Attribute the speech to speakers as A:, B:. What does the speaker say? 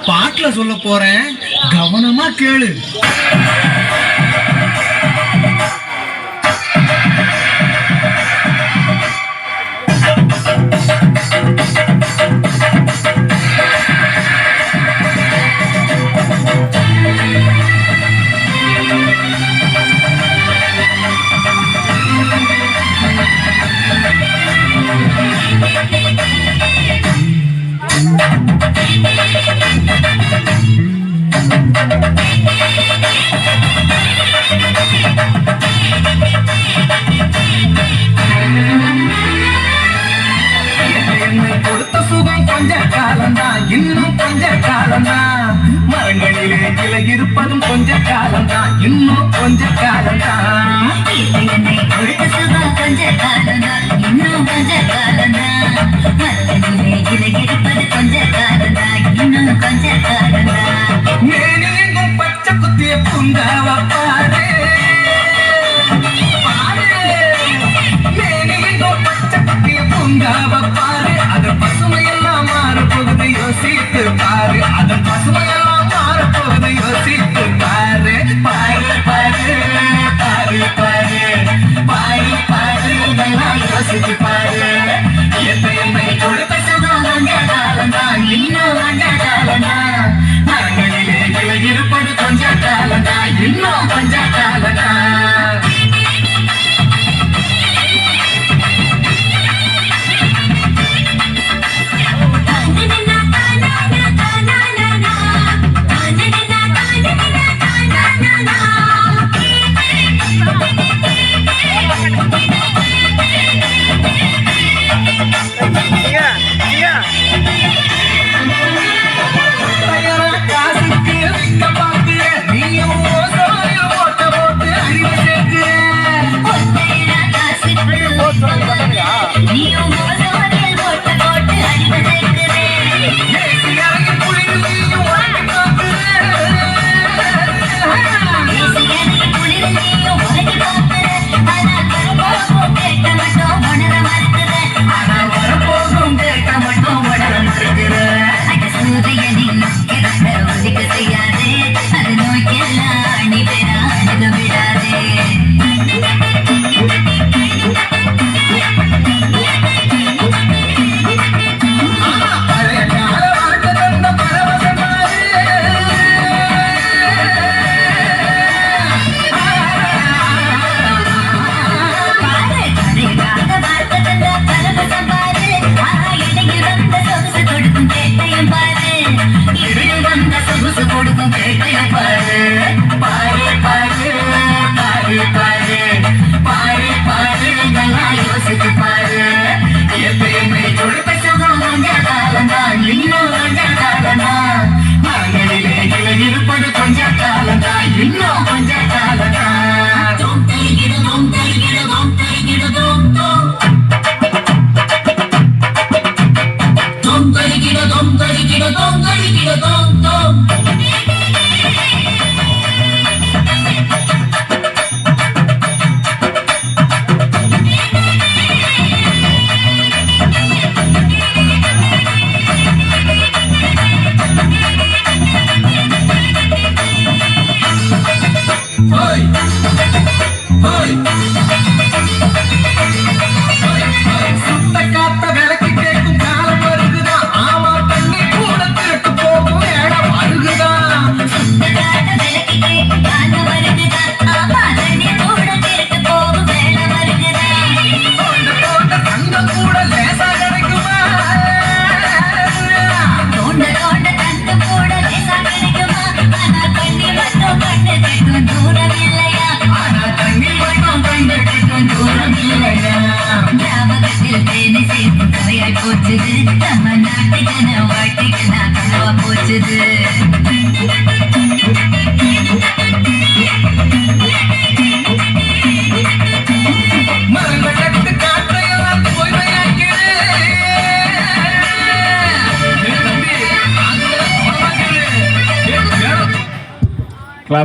A: பாட்டுல சொல்ல போறேன், கவனமா கேளு. கொஞ்ச காலம்தான், இன்னும் கொஞ்ச காலம்தான். மரங்களிலே கிளை இருப்பதும் கொஞ்ச காலம்தான், இன்னும் கொஞ்ச காலம்தான்.
B: என்னை கொடுத்த சுகம் கொஞ்ச காலம்தான், இன்னும் கொஞ்ச காலம்தான். மரங்களிலே கிளை இருப்பது கொஞ்ச காலம்தான், இன்னும் கொஞ்ச காலம்தான்.
A: மேனெங்கும் பச்சை குத்திய பூங்காவ பாரு, மேனெங்கும் பச்சை குத்திய பூங்காவ பாரு. அது பசுமையெல்லாம் மாறப்போகுது, யோசித்து பாரு. அது பசுமையெல்லாம் மாறப்போகுது, யோசித்து பாரு. பாரு பாரு பாரு பாரு பாரு பாரு, நல்லா யோசித்து பாரு. என்னை கொடுத்த சுகம் கொஞ்ச காலம்தான், இன்னும் கொஞ்ச காலம்தான். மரங்களிலே கிளை இருப்பது கொஞ்ச காலம்தான், இன்னும் கொஞ்ச காலம்தான்.
B: Dom,